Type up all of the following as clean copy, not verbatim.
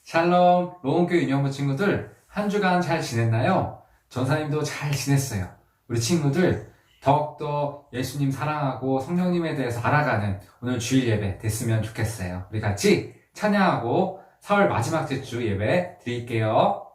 샬롬, 로온교회 유년부 친구들, 한 주간 잘 지냈나요? 전사님도 잘 지냈어요. 우리 친구들 더욱더 예수님 사랑하고 성령님에 대해서 알아가는 오늘 주일 예배 됐으면 좋겠어요. 우리 같이 찬양하고 4월 마지막 주 예배 드릴게요.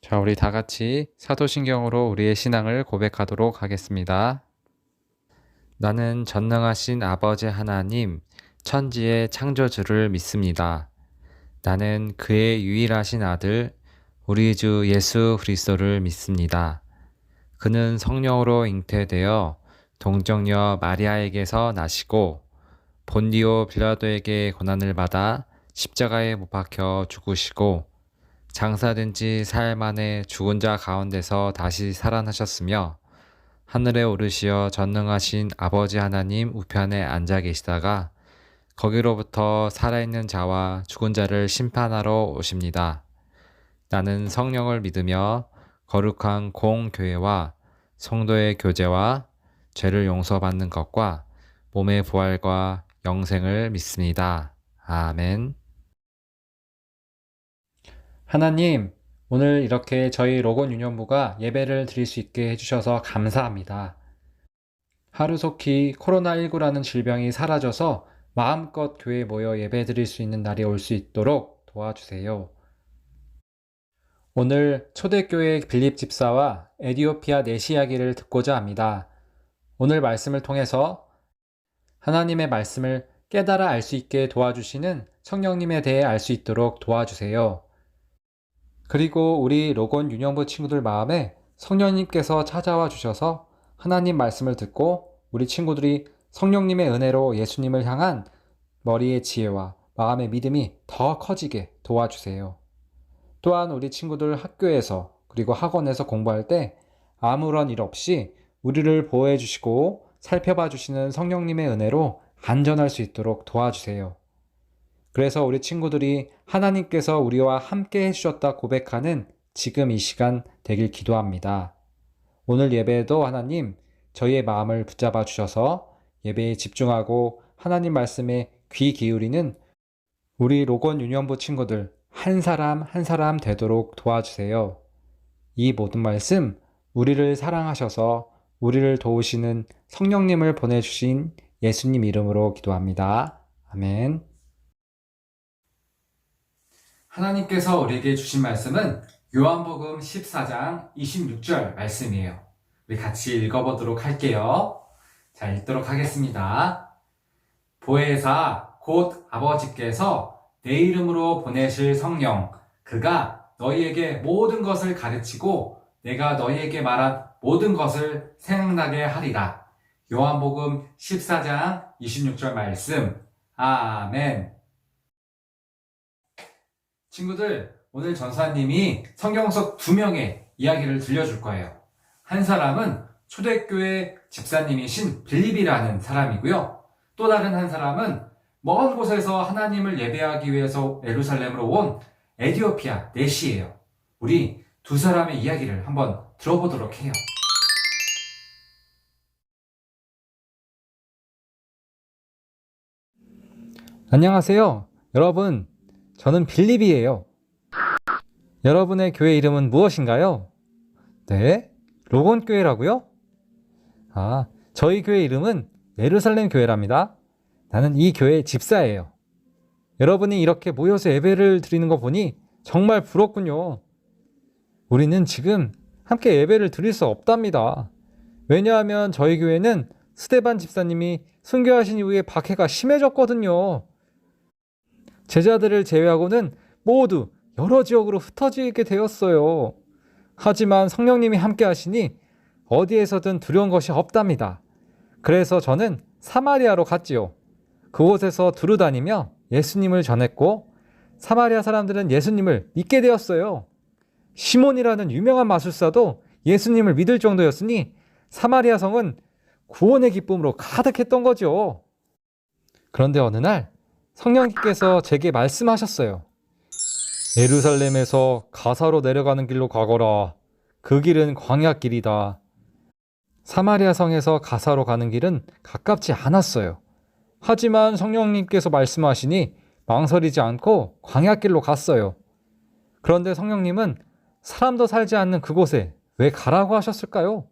자, 우리 다 같이 사도신경으로 우리의 신앙을 고백하도록 하겠습니다. 나는 전능하신 아버지 하나님, 천지의 창조주를 믿습니다. 나는 그의 유일하신 아들, 우리 주 예수 그리스도를 믿습니다. 그는 성령으로 잉태되어 동정녀 마리아에게서 나시고 본디오 빌라도에게 고난을 받아 십자가에 못 박혀 죽으시고 장사된 지 사흘 만에 죽은 자 가운데서 다시 살아나셨으며 하늘에 오르시어 전능하신 아버지 하나님 우편에 앉아 계시다가 거기로부터 살아있는 자와 죽은 자를 심판하러 오십니다. 나는 성령을 믿으며 거룩한 공교회와 성도의 교제와 죄를 용서받는 것과 몸의 부활과 영생을 믿습니다. 아멘. 하나님, 오늘 이렇게 저희 로곤 유년부가 예배를 드릴 수 있게 해주셔서 감사합니다. 하루속히 코로나19라는 질병이 사라져서 마음껏 교회에 모여 예배 드릴 수 있는 날이 올 수 있도록 도와주세요. 오늘 초대교회 빌립 집사와 에디오피아 내시 이야기를 듣고자 합니다. 오늘 말씀을 통해서 하나님의 말씀을 깨달아 알 수 있게 도와주시는 성령님에 대해 알 수 있도록 도와주세요. 그리고 우리 로곤 유년부 친구들 마음에 성령님께서 찾아와 주셔서 하나님 말씀을 듣고 우리 친구들이 성령님의 은혜로 예수님을 향한 머리의 지혜와 마음의 믿음이 더 커지게 도와주세요. 또한 우리 친구들 학교에서 그리고 학원에서 공부할 때 아무런 일 없이 우리를 보호해 주시고 살펴봐 주시는 성령님의 은혜로 안전할 수 있도록 도와주세요. 그래서 우리 친구들이 하나님께서 우리와 함께 해주셨다 고백하는 지금 이 시간 되길 기도합니다. 오늘 예배에도 하나님 저희의 마음을 붙잡아 주셔서 예배에 집중하고 하나님 말씀에 귀 기울이는 우리 로곤 유년부 친구들 한 사람 한 사람 되도록 도와주세요. 이 모든 말씀 우리를 사랑하셔서 우리를 도우시는 성령님을 보내주신 예수님 이름으로 기도합니다. 아멘. 하나님께서 우리에게 주신 말씀은 요한복음 14장 26절 말씀이에요. 우리 같이 읽어보도록 할게요. 자, 읽도록 하겠습니다. 보혜사 곧 아버지께서 내 이름으로 보내실 성령, 그가 너희에게 모든 것을 가르치고 내가 너희에게 말한 모든 것을 생각나게 하리라. 요한복음 14장 26절 말씀. 아멘. 친구들, 오늘 전사님이 성경 속 2명의 이야기를 들려줄 거예요. 한 사람은 초대교회 집사님이신 빌립이라는 사람이고요. 또 다른 한 사람은 먼 곳에서 하나님을 예배하기 위해서 예루살렘으로 온 에디오피아 네시예요. 우리 두 사람의 이야기를 한번 들어보도록 해요. 안녕하세요. 여러분, 저는 빌립이에요. 여러분의 교회 이름은 무엇인가요? 네? 로곤교회라고요? 저희 교회 이름은 예루살렘 교회랍니다. 나는 이 교회 집사예요. 여러분이 이렇게 모여서 예배를 드리는 거 보니 정말 부럽군요. 우리는 지금 함께 예배를 드릴 수 없답니다. 왜냐하면 저희 교회는 스데반 집사님이 순교하신 이후에 박해가 심해졌거든요. 제자들을 제외하고는 모두 여러 지역으로 흩어지게 되었어요. 하지만 성령님이 함께 하시니 어디에서든 두려운 것이 없답니다. 그래서 저는 사마리아로 갔지요. 그곳에서 두루 다니며 예수님을 전했고 사마리아 사람들은 예수님을 믿게 되었어요. 시몬이라는 유명한 마술사도 예수님을 믿을 정도였으니 사마리아 성은 구원의 기쁨으로 가득했던 거죠. 그런데 어느 날 성령님께서 제게 말씀하셨어요. 예루살렘에서 가사로 내려가는 길로 가거라. 그 길은 광야길이다. 사마리아 성에서 가사로 가는 길은 가깝지 않았어요. 하지만 성령님께서 말씀하시니 망설이지 않고 광야길로 갔어요. 그런데 성령님은 사람도 살지 않는 그곳에 왜 가라고 하셨을까요?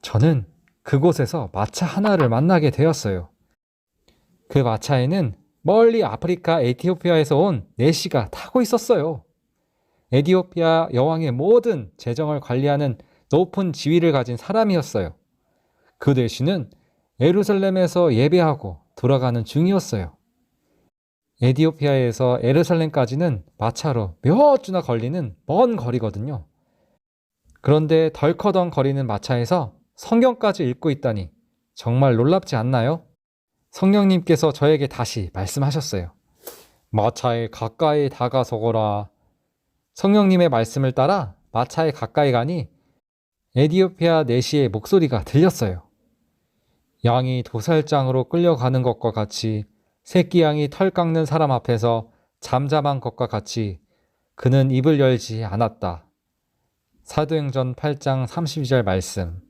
저는 그곳에서 마차 하나를 만나게 되었어요. 그 마차에는 멀리 아프리카 에티오피아에서 온 네시가 타고 있었어요. 에티오피아 여왕의 모든 재정을 관리하는 높은 지위를 가진 사람이었어요. 그 네시는 예루살렘에서 예배하고 돌아가는 중이었어요. 에티오피아에서 예루살렘까지는 마차로 몇 주나 걸리는 먼 거리거든요. 그런데 덜커덩 거리는 마차에서 성경까지 읽고 있다니 정말 놀랍지 않나요? 성령님께서 저에게 다시 말씀하셨어요. 마차에 가까이 다가서거라. 성령님의 말씀을 따라 마차에 가까이 가니 에티오피아 네시의 목소리가 들렸어요. 양이 도살장으로 끌려가는 것과 같이 새끼 양이 털 깎는 사람 앞에서 잠잠한 것과 같이 그는 입을 열지 않았다. 사도행전 8장 32절 말씀.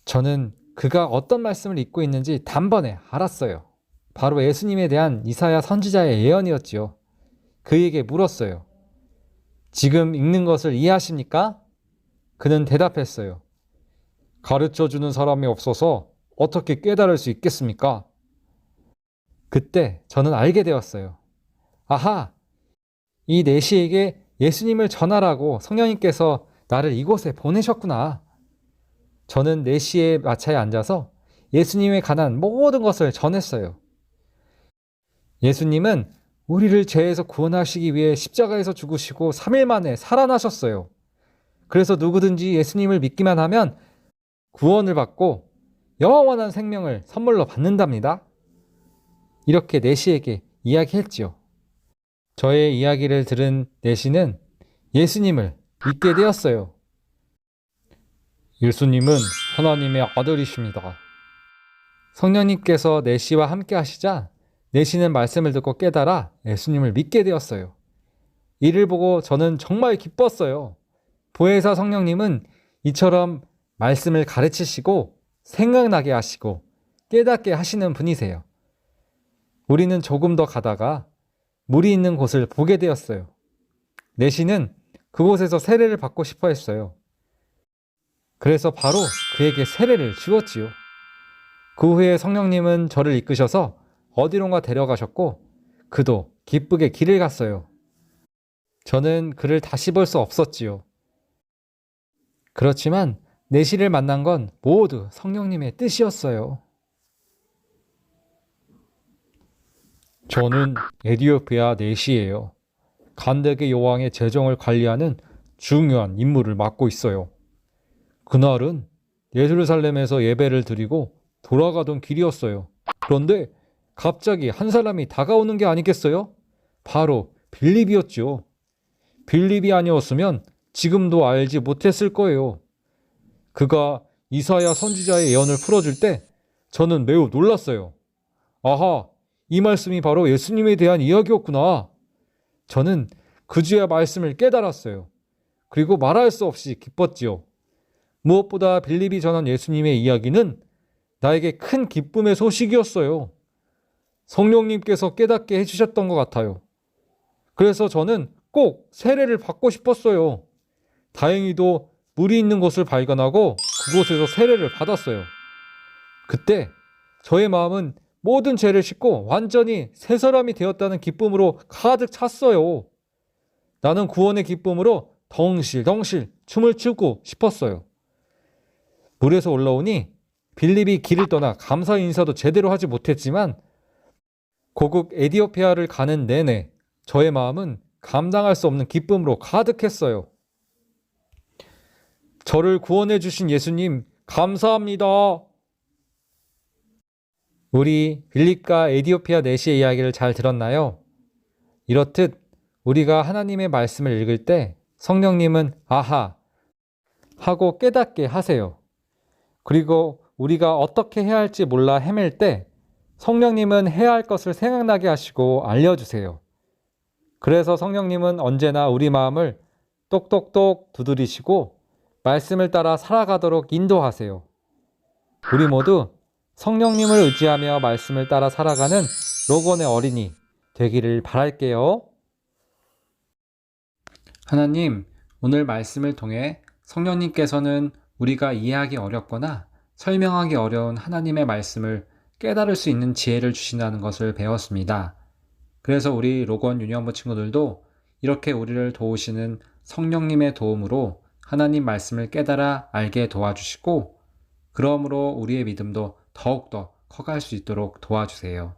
저는 그가 어떤 말씀을 읽고 있는지 단번에 알았어요. 바로 예수님에 대한 이사야 선지자의 예언이었지요. 그에게 물었어요. 지금 읽는 것을 이해하십니까? 그는 대답했어요. 가르쳐주는 사람이 없어서 어떻게 깨달을 수 있겠습니까? 그때 저는 알게 되었어요. 아하! 이 네시에게 예수님을 전하라고 성령님께서 나를 이곳에 보내셨구나. 저는 네시의 마차에 앉아서 예수님에 관한 모든 것을 전했어요. 예수님은 우리를 죄에서 구원하시기 위해 십자가에서 죽으시고 3일 만에 살아나셨어요. 그래서 누구든지 예수님을 믿기만 하면 구원을 받고 영원한 생명을 선물로 받는답니다. 이렇게 네시에게 이야기했지요. 저의 이야기를 들은 네시는 예수님을 믿게 되었어요. 예수님은 하나님의 아들이십니다. 성령님께서 네시와 함께 하시자 네시는 말씀을 듣고 깨달아 예수님을 믿게 되었어요. 이를 보고 저는 정말 기뻤어요. 보혜사 성령님은 이처럼 말씀을 가르치시고 생각나게 하시고 깨닫게 하시는 분이세요. 우리는 조금 더 가다가 물이 있는 곳을 보게 되었어요. 네시는 그곳에서 세례를 받고 싶어 했어요. 그래서 바로 그에게 세례를 주었지요. 그 후에 성령님은 저를 이끄셔서 어디론가 데려가셨고 그도 기쁘게 길을 갔어요. 저는 그를 다시 볼 수 없었지요. 그렇지만 네시를 만난 건 모두 성령님의 뜻이었어요. 저는 에티오피아 네시예요. 간데게 여왕의 재정을 관리하는 중요한 임무를 맡고 있어요. 그날은 예루살렘에서 예배를 드리고 돌아가던 길이었어요. 그런데 갑자기 한 사람이 다가오는 게 아니겠어요? 바로 빌립이었죠. 빌립이 아니었으면 지금도 알지 못했을 거예요. 그가 이사야 선지자의 예언을 풀어줄 때 저는 매우 놀랐어요. 아하, 이 말씀이 바로 예수님에 대한 이야기였구나. 저는 그주의 말씀을 깨달았어요. 그리고 말할 수 없이 기뻤지요. 무엇보다 빌립이 전한 예수님의 이야기는 나에게 큰 기쁨의 소식이었어요. 성령님께서 깨닫게 해주셨던 것 같아요. 그래서 저는 꼭 세례를 받고 싶었어요. 다행히도 물이 있는 곳을 발견하고 그곳에서 세례를 받았어요. 그때 저의 마음은 모든 죄를 씻고 완전히 새 사람이 되었다는 기쁨으로 가득 찼어요. 나는 구원의 기쁨으로 덩실덩실 춤을 추고 싶었어요. 물에서 올라오니 빌립이 길을 떠나 감사 인사도 제대로 하지 못했지만 고국 에디오피아를 가는 내내 저의 마음은 감당할 수 없는 기쁨으로 가득했어요. 저를 구원해 주신 예수님 감사합니다. 우리 빌립과 에디오피아 내시의 이야기를 잘 들었나요? 이렇듯 우리가 하나님의 말씀을 읽을 때 성령님은 아하 하고 깨닫게 하세요. 그리고 우리가 어떻게 해야 할지 몰라 헤맬 때 성령님은 해야 할 것을 생각나게 하시고 알려주세요. 그래서 성령님은 언제나 우리 마음을 똑똑똑 두드리시고 말씀을 따라 살아가도록 인도하세요. 우리 모두 성령님을 의지하며 말씀을 따라 살아가는 로건의 어린이 되기를 바랄게요. 하나님, 오늘 말씀을 통해 성령님께서는 우리가 이해하기 어렵거나 설명하기 어려운 하나님의 말씀을 깨달을 수 있는 지혜를 주신다는 것을 배웠습니다. 그래서 우리 로건 유년부 친구들도 이렇게 우리를 도우시는 성령님의 도움으로 하나님 말씀을 깨달아 알게 도와주시고 그러므로 우리의 믿음도 더욱더 커갈 수 있도록 도와주세요.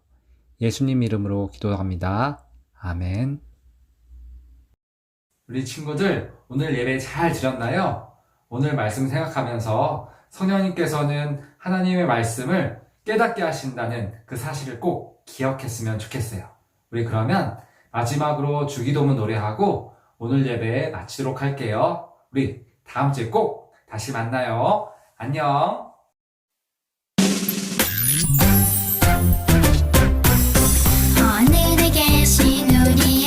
예수님 이름으로 기도합니다. 아멘. 우리 친구들 오늘 예배 잘 드렸나요? 오늘 말씀 생각하면서 성령님께서는 하나님의 말씀을 깨닫게 하신다는 그 사실을 꼭 기억했으면 좋겠어요. 우리 그러면 마지막으로 주기도문 노래하고 오늘 예배 마치도록 할게요. 우리 다음 주에 꼭 다시 만나요. 안녕. 하늘에 계신 우리